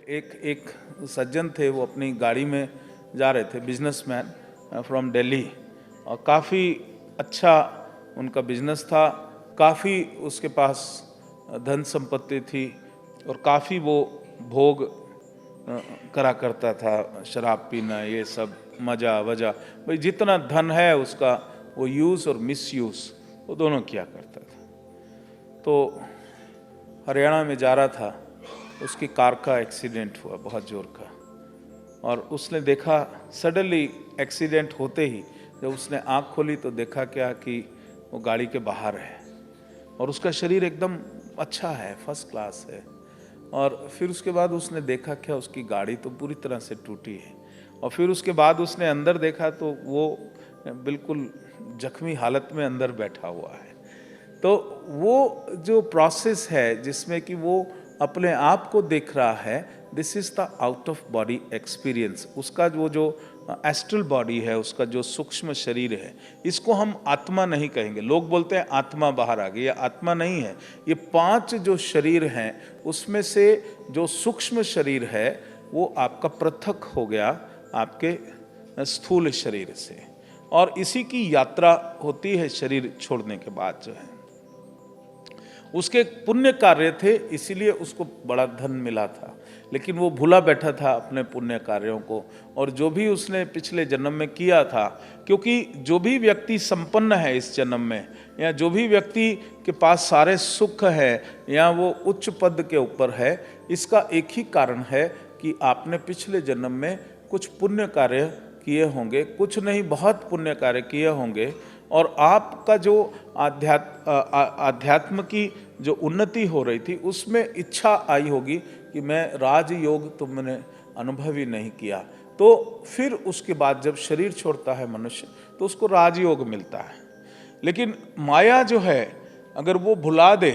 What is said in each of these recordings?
एक एक सज्जन थे, वो अपनी गाड़ी में जा रहे थे, बिजनेसमैन फ्रॉम दिल्ली, और काफ़ी अच्छा उनका बिजनेस था, काफ़ी उसके पास धन संपत्ति थी और काफ़ी वो भोग करा करता था, शराब पीना, ये सब मजा वजह, भाई जितना धन है उसका वो यूज़ और मिसयूज़ वो दोनों किया करता था। तो हरियाणा में जा रहा था, उसकी कार का एक्सीडेंट हुआ बहुत जोर का, और उसने देखा सडनली एक्सीडेंट होते ही जब उसने आँख खोली तो देखा क्या कि वो गाड़ी के बाहर है, और उसका शरीर एकदम अच्छा है, फर्स्ट क्लास है। और फिर उसके बाद उसने देखा क्या, उसकी गाड़ी तो पूरी तरह से टूटी है, और फिर उसके बाद उसने अंदर देखा तो वो बिल्कुल जख्मी हालत में अंदर बैठा हुआ है। तो वो जो प्रोसेस है जिसमें कि वो अपने आप को देख रहा है, this is the out of body experience. उसका जो एस्ट्रल बॉडी है, उसका जो सूक्ष्म शरीर है, इसको हम आत्मा नहीं कहेंगे। लोग बोलते हैं आत्मा बाहर आ गई, ये आत्मा नहीं है। ये 5 जो शरीर हैं उसमें से जो सूक्ष्म शरीर है वो आपका पृथक हो गया आपके स्थूल शरीर से, और इसी की यात्रा होती है शरीर छोड़ने के बाद जो है। उसके पुण्य कार्य थे, इसीलिए उसको बड़ा धन मिला था, लेकिन वो भूला बैठा था अपने पुण्य कार्यों को, और जो भी उसने पिछले जन्म में किया था। क्योंकि जो भी व्यक्ति संपन्न है इस जन्म में, या जो भी व्यक्ति के पास सारे सुख है, या वो उच्च पद के ऊपर है, इसका एक ही कारण है कि आपने पिछले जन्म में कुछ पुण्य कार्य किए होंगे, कुछ नहीं बहुत पुण्य कार्य किए होंगे, और आपका जो आध्यात्म की जो उन्नति हो रही थी उसमें इच्छा आई होगी कि मैं राजयोग तो मैंने अनुभव ही नहीं किया। तो फिर उसके बाद जब शरीर छोड़ता है मनुष्य तो उसको राजयोग मिलता है। लेकिन माया जो है, अगर वो भुला दे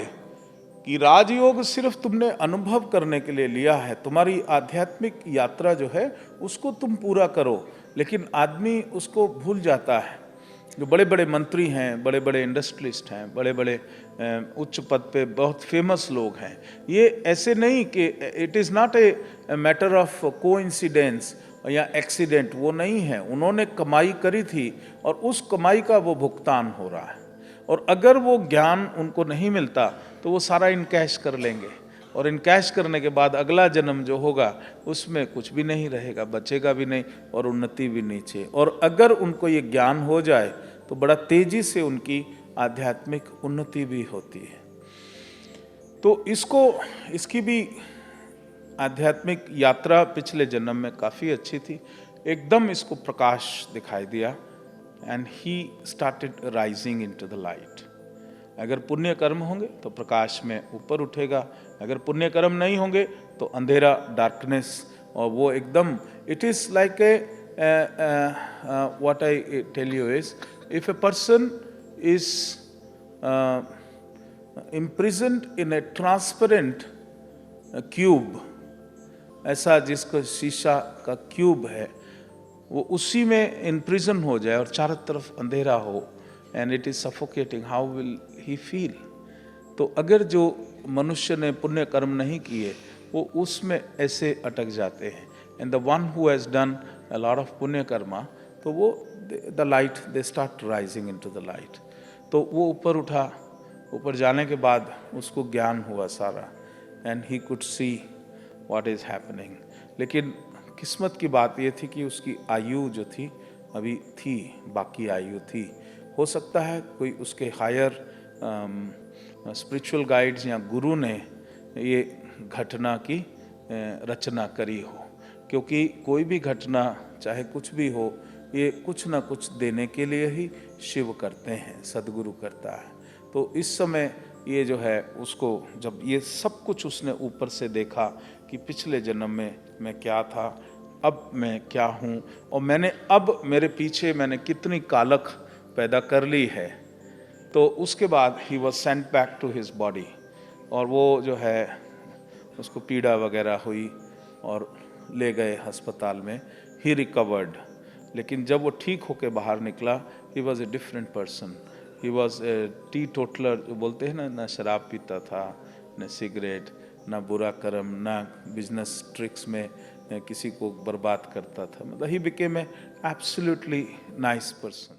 कि राजयोग सिर्फ तुमने अनुभव करने के लिए लिया है, तुम्हारी आध्यात्मिक यात्रा जो है उसको तुम पूरा करो, लेकिन आदमी उसको भूल जाता है। जो बड़े बड़े मंत्री हैं, बड़े बड़े इंडस्ट्रियलिस्ट हैं, बड़े बड़े उच्च पद पे बहुत फेमस लोग हैं, ये ऐसे नहीं कि it is not a matter of coincidence या एक्सीडेंट, वो नहीं है। उन्होंने कमाई करी थी और उस कमाई का वो भुगतान हो रहा है, और अगर वो ज्ञान उनको नहीं मिलता तो वो सारा इनकैश कर लेंगे, और इनकैश करने के बाद अगला जन्म जो होगा उसमें कुछ भी नहीं रहेगा, बचेगा भी नहीं और उन्नति भी नीचे। और अगर उनको ये ज्ञान हो जाए तो बड़ा तेजी से उनकी आध्यात्मिक उन्नति भी होती है। तो इसकी भी आध्यात्मिक यात्रा पिछले जन्म में काफ़ी अच्छी थी। एकदम इसको प्रकाश दिखाई दिया, and he started rising into the light. अगर पुण्य कर्म होंगे तो प्रकाश में ऊपर उठेगा, अगर पुण्य कर्म नहीं होंगे तो अंधेरा, डार्कनेस, और वो एकदम it is like a what I tell you is, if a person is imprisoned in a transparent cube, ऐसा जिसका शीशा का क्यूब है, वो उसी में इम्प्रिजन हो जाए और चारों तरफ अंधेरा हो, and it is suffocating, how will he feel? तो अगर जो मनुष्य ने पुण्य कर्म नहीं किए वो उसमें ऐसे अटक जाते हैं, and the one who has done a lot of पुण्य कर्मा, तो वो the light, they start rising into the light. तो वो ऊपर उठा, ऊपर जाने के बाद उसको ज्ञान हुआ सारा, and he could see what is happening. लेकिन किस्मत की बात ये थी कि उसकी आयु जो थी अभी थी, बाकी आयु थी। हो सकता है कोई उसके हायर स्पिरिचुअल गाइड्स या गुरु ने ये घटना की रचना करी हो, क्योंकि कोई भी घटना चाहे कुछ भी हो, ये कुछ ना कुछ देने के लिए ही शिव करते हैं, सदगुरु करता है। तो इस समय ये जो है उसको, जब ये सब कुछ उसने ऊपर से देखा कि पिछले जन्म में मैं क्या था, अब मैं क्या हूँ, और मैंने अब मेरे पीछे मैंने कितनी कालख पैदा कर ली है, तो उसके बाद ही was sent back to his body. और वो जो है उसको पीड़ा वगैरह हुई और ले गए अस्पताल में, ही रिकवर्ड। लेकिन जब वो ठीक होके बाहर निकला, he was a different person. He was A T toddler, जो बोलते हैं ना, शराब पीता था, न सिगरेट, ना बुरा कर्म, ना बिजनेस ट्रिक्स में किसी को बर्बाद करता था. मतलब he became a absolutely nice person.